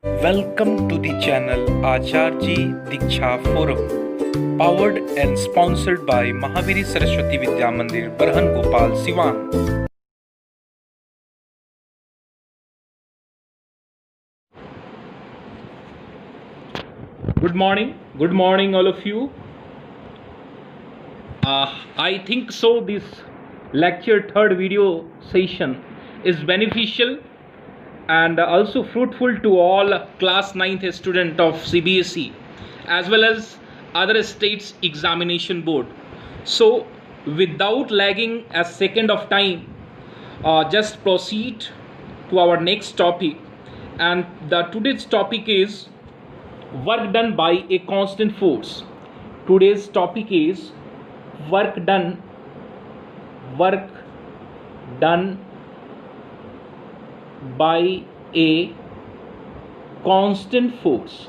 Welcome to the channel Acharji Diksha Forum, powered and sponsored by Mahaviri Saraswati Vidya Mandir, Barhan Gopal, Siwan. Good morning, all of you. I think so. This lecture third video session is beneficial and also fruitful to all class 9th student of CBSE as well as other states examination board. So without lagging a second of time, just proceed to our next topic, and the today's topic is work done by a constant force. Today's topic is work done by a constant force.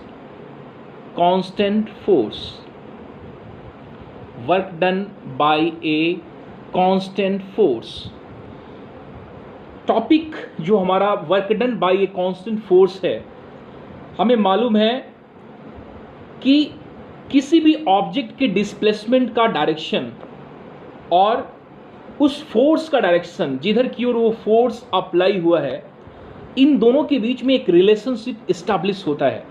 Work done by a constant force. Topic जो हमारा work done by a constant force है, हमें मालूम है कि किसी भी object के डिस्प्लेसमेंट का डायरेक्शन और उस फोर्स का डायरेक्शन जिधर की ओर वो फोर्स अप्लाई हुआ है, इन दोनों के बीच में एक रिलेशनशिप इस्टेब्लिश होता है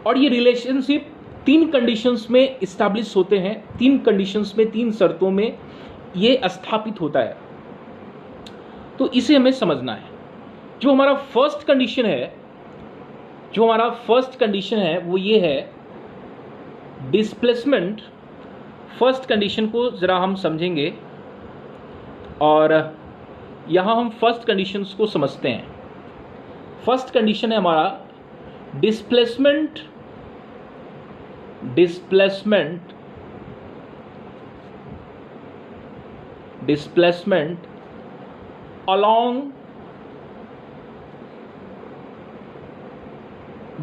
और ये रिलेशनशिप तीन कंडीशंस में इस्टेब्लिश होते हैं। तीन कंडीशंस में, तीन शर्तों में ये स्थापित होता है। तो इसे हमें समझना है। जो हमारा फर्स्ट कंडीशन है वो ये है डिस्प्लेसमेंट। फर्स्ट कंडीशन को ज़रा हम समझेंगे और यहाँ हम फर्स्ट कंडीशंस को समझते हैं। फर्स्ट कंडीशन है हमारा displacement along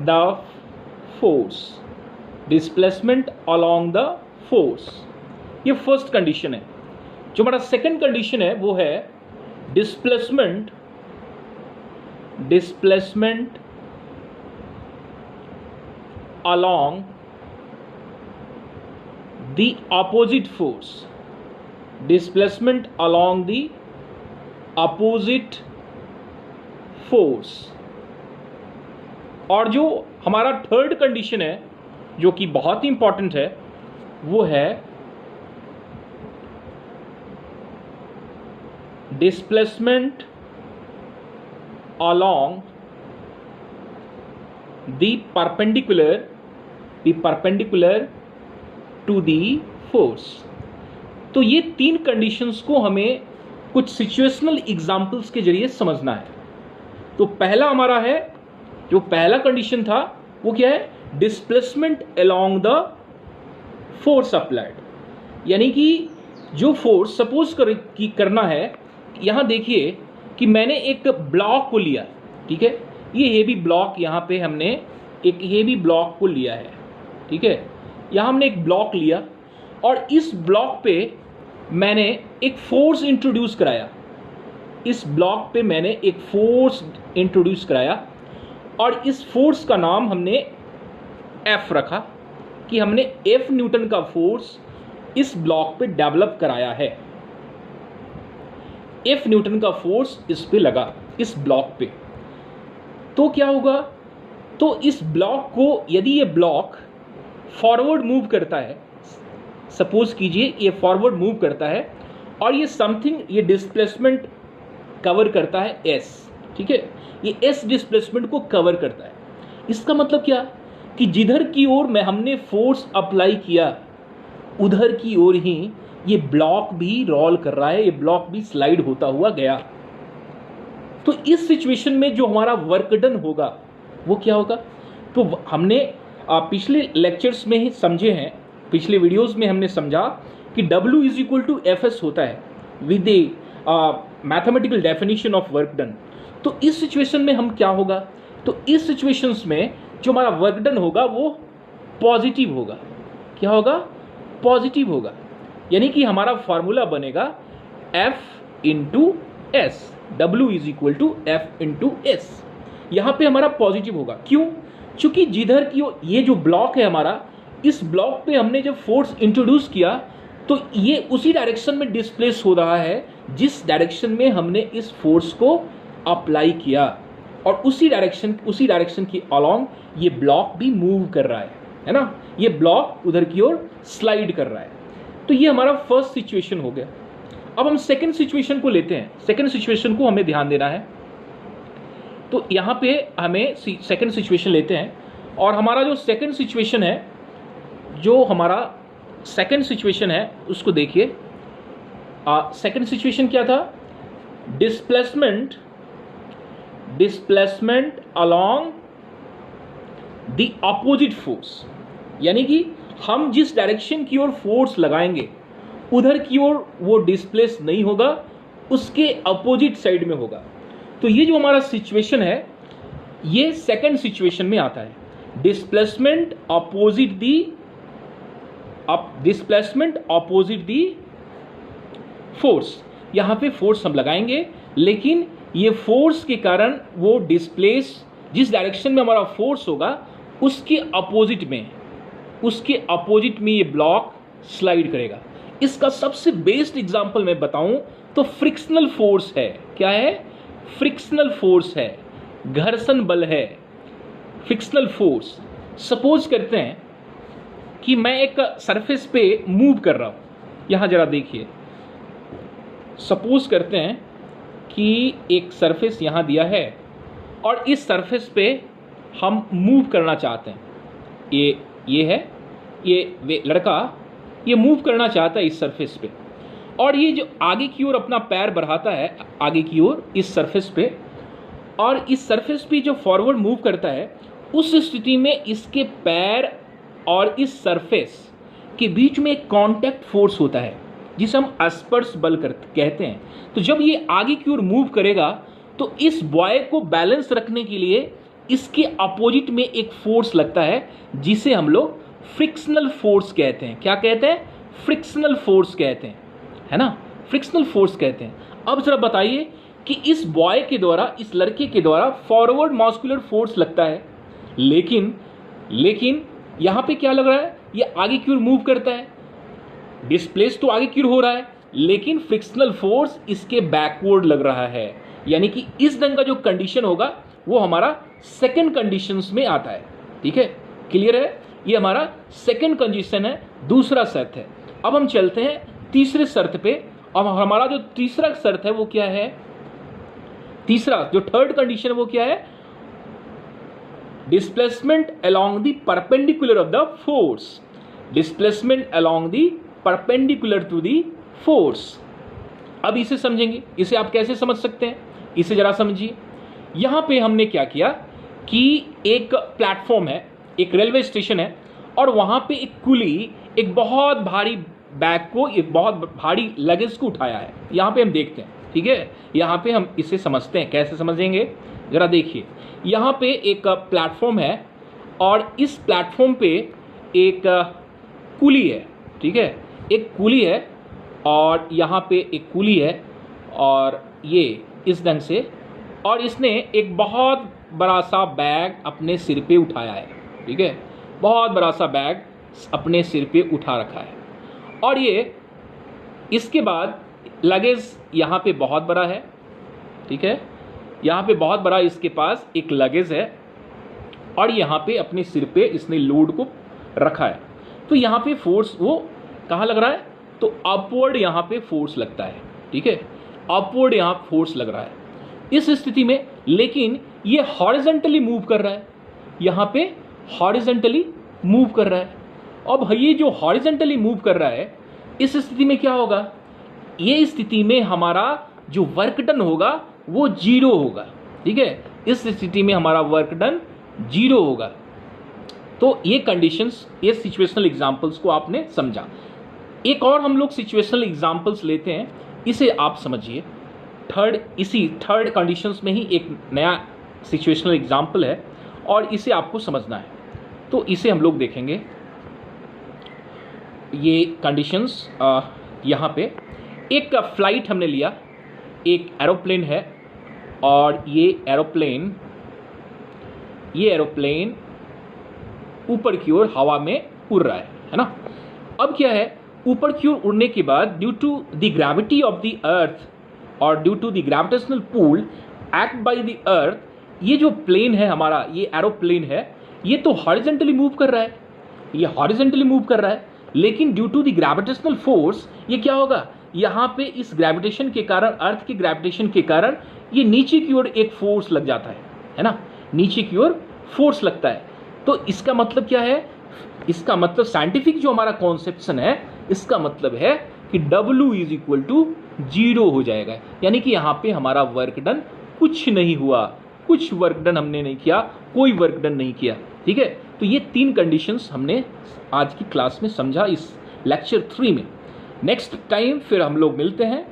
the force। Displacement along the force, ये फर्स्ट कंडीशन है। जो हमारा सेकंड कंडीशन है वो है displacement along the opposite force। Displacement along the opposite force। और जो हमारा थर्ड कंडीशन है जो कि बहुत ही इंपॉर्टेंट है वो है displacement along the perpendicular to the force। तो ये तीन कंडीशंस को हमें कुछ सिचुएशनल एग्जाम्पल्स के जरिए समझना है। तो पहला हमारा है, जो पहला कंडीशन था वो क्या है, displacement along the force applied. यानी कि जो फोर्स सपोज करना है, यहाँ देखिए कि मैंने एक ब्लॉक को लिया, ठीक है, ये हेवी ब्लॉक, यहाँ पे हमने एक हेवी ब्लॉक को लिया है, ठीक है, यहाँ हमने एक ब्लॉक लिया और इस ब्लॉक पे मैंने एक फोर्स इंट्रोड्यूस कराया। इस ब्लॉक पे मैंने एक फोर्स इंट्रोड्यूस कराया और इस फोर्स का नाम हमने एफ रखा कि हमने एफ न्यूटन का फोर्स इस ब्लॉक पे डेवलप कराया है। एफ न्यूटन का फोर्स इस पे लगा, इस ब्लॉक पे। तो क्या होगा, तो इस ब्लॉक को, यदि ये ब्लॉक फॉरवर्ड मूव करता है, सपोज कीजिए ये फॉरवर्ड मूव करता है और ये समथिंग, ये डिस्प्लेसमेंट कवर करता है एस, ठीक है, ये एस डिस्प्लेसमेंट को कवर करता है। इसका मतलब क्या कि जिधर की ओर में हमने फोर्स अप्लाई किया उधर की ओर ही ये ब्लॉक भी रोल कर रहा है, ये ब्लॉक भी स्लाइड होता हुआ गया। तो इस सिचुएशन में जो हमारा वर्क डन होगा वो क्या होगा, तो हमने पिछले लेक्चर्स में ही समझे हैं, पिछले वीडियोस में हमने समझा कि W is equal to F होता है with a mathematical definition of work done. तो इस सिचुएशन में हम क्या होगा, तो इस सिचुएशंस में जो हमारा वर्क डन होगा वो पॉजिटिव होगा। क्या होगा, पॉजिटिव होगा। यानी कि हमारा फॉर्मूला बनेगा F into S, W is equal to F into S. यहाँ पे हमारा पॉजिटिव होगा। क्यों? क्योंकि जिधर की ये जो ब्लॉक है हमारा, इस ब्लॉक पे हमने जब फोर्स इंट्रोड्यूस किया तो ये उसी डायरेक्शन में डिस्प्लेस हो रहा है जिस डायरेक्शन में हमने इस फोर्स को अप्लाई किया, और उसी डायरेक्शन की अलोंग ये ब्लॉक भी मूव कर रहा है ना, ये ब्लॉक उधर की ओर स्लाइड कर रहा है। तो ये हमारा फर्स्ट सिचुएशन हो गया। अब हम सेकंड सिचुएशन को लेते हैं। सेकंड सिचुएशन को हमें ध्यान देना है। तो यहाँ पे हमें सेकंड सिचुएशन लेते हैं, और हमारा जो सेकंड सिचुएशन है उसको देखिए। सेकंड सिचुएशन क्या था? Displacement along the opposite force, यानी कि हम जिस डायरेक्शन की ओर फोर्स लगाएंगे उधर की ओर वो डिस्प्लेस नहीं होगा, उसके अपोजिट साइड में होगा। तो ये जो हमारा सिचुएशन है ये सेकंड सिचुएशन में आता है। Displacement opposite the force. यहाँ पे फोर्स हम लगाएंगे, लेकिन ये फोर्स के कारण वो डिस्प्लेस जिस डायरेक्शन में हमारा फोर्स होगा उसके अपोजिट में ये ब्लॉक स्लाइड करेगा। इसका सबसे बेस्ट एग्जांपल मैं बताऊं तो फ्रिक्शनल फोर्स है। क्या है? फ्रिक्शनल फोर्स है, घर्षण बल है, फ्रिक्शनल फोर्स। सपोज करते हैं कि मैं एक सरफेस पे मूव कर रहा हूं। यहां जरा देखिए, सपोज करते हैं कि एक सरफेस यहां दिया है और इस सरफेस पे हम मूव करना चाहते हैं। ये है, ये लड़का ये मूव करना चाहता है इस सरफेस पे, और ये जो आगे की ओर अपना पैर बढ़ाता है आगे की ओर इस सरफेस पे, और इस सरफेस पे जो फॉरवर्ड मूव करता है, उस स्थिति में इसके पैर और इस सरफेस के बीच में एक कांटेक्ट फोर्स होता है जिसे हम स्पर्श बल कहते हैं। तो जब ये आगे की ओर मूव करेगा तो इस बॉय को बैलेंस रखने के लिए इसके अपोजिट में एक फोर्स लगता है जिसे हम लोग फ्रिक्शनल फोर्स कहते हैं। क्या कहते हैं? फ्रिक्शनल फोर्स कहते हैं, है ना, फ्रिक्शनल फोर्स कहते हैं। अब जरा बताइए कि इस बॉय के द्वारा, इस लड़के के द्वारा फॉरवर्ड मस्कुलर फोर्स लगता है, लेकिन यहां पे क्या लग रहा है? ये आगे की ओर मूव करता है, डिस्प्लेस तो आगे की ओर हो रहा है, लेकिन फ्रिक्शनल फोर्स इसके बैकवर्ड लग रहा है। यानी कि इस ढंग का जो कंडीशन होगा वो हमारा सेकंड कंडीशंस में आता है। ठीक है, क्लियर है? ये हमारा सेकंड कंडीशन है, दूसरा शर्त है। अब हम चलते हैं तीसरे शर्त पे। अब हमारा जो तीसरा शर्त है वो क्या है? तीसरा जो थर्ड कंडीशन है वो क्या है? Displacement along the perpendicular of the force. Displacement along the perpendicular to the force. अब इसे समझेंगे। इसे आप कैसे समझ सकते हैं? इसे जरा समझिए। यहां पे हमने क्या किया कि एक प्लेटफॉर्म है, एक रेलवे स्टेशन है, और वहां पे एक कुली एक बहुत भारी बैग को, एक बहुत भारी लगेज को उठाया है। यहां पे हम देखते हैं। ठीक है, यहां पे हम इसे समझते हैं। कैसे समझेंगे जरा देखिए। यहां पे एक प्लेटफॉर्म है और इस प्लेटफॉर्म पे एक कुली है। ठीक है, एक कुली है और यहाँ पे एक कुली है और ये इस ढंग से, और इसने एक बहुत बड़ा सा बैग अपने सिर पे उठाया है। ठीक है, बहुत बड़ा सा बैग अपने सिर पे उठा रखा है, और ये इसके बाद लगेज यहाँ पे बहुत बड़ा है। ठीक है, यहाँ पे बहुत बड़ा इसके पास एक लगेज है, और यहाँ पे अपने सिर पे इसने लोड को रखा है। तो यहाँ पे फोर्स वो कहाँ लग रहा है? तो अपवर्ड यहाँ पे फोर्स लगता है। ठीक है, अपवर्ड यहाँ फोर्स लग रहा है इस स्थिति में, लेकिन ये हॉरिजॉन्टली मूव कर रहा है। यहाँ पे हॉरिजॉन्टली मूव कर रहा है। अब ये जो हॉरिजॉन्टली मूव कर रहा है, इस स्थिति में क्या होगा? ये स्थिति में हमारा जो वर्क डन होगा वो जीरो होगा। ठीक है, इस स्थिति में हमारा वर्क डन जीरो होगा। तो ये कंडीशंस, ये सिचुएशनल एग्जांपल्स को आपने समझा। एक और हम लोग सिचुएशनल एग्जांपल्स लेते हैं, इसे आप समझिए। इसी थर्ड कंडीशंस में ही एक नया सिचुएशनल एग्जांपल है और इसे आपको समझना है। तो इसे हम लोग देखेंगे। ये कंडीशंस यहाँ पे एक फ्लाइट हमने लिया, एक एरोप्लेन है, और ये एरोप्लेन ये एरोप्लेन ऊपर की ओर हवा में उड़ रहा है ना। अब क्या है, ऊपर की ओर उड़ने के बाद due to the gravity of the earth और due to the gravitational pull act by the earth, ये जो प्लेन है हमारा, ये एरोप्लेन है, ये तो हॉरिजॉन्टली मूव कर रहा है, ये हॉरिजॉन्टली मूव कर रहा है, लेकिन due to the gravitational force ये क्या होगा, यहाँ पे इस ग्रेविटेशन के कारण, अर्थ के ग्रेविटेशन के कारण ये नीचे की ओर एक फोर्स लग जाता है ना, नीचे की ओर फोर्स लगता है। तो इसका मतलब क्या है, इसका मतलब साइंटिफिक जो हमारा कॉन्सेप्शन है, इसका मतलब है कि W इज इक्वल टू 0 हो जाएगा, यानी कि यहाँ पे हमारा वर्क डन कुछ नहीं हुआ, कुछ वर्क डन हमने नहीं किया, कोई वर्क डन नहीं किया। ठीक है, तो ये 3 कंडीशंस हमने आज की क्लास में समझा इस लेक्चर 3 में। नेक्स्ट टाइम फिर हम लोग मिलते हैं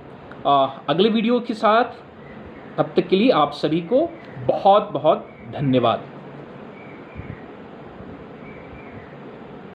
अगले वीडियो के साथ। तब तक के लिए आप सभी को बहुत बहुत धन्यवाद।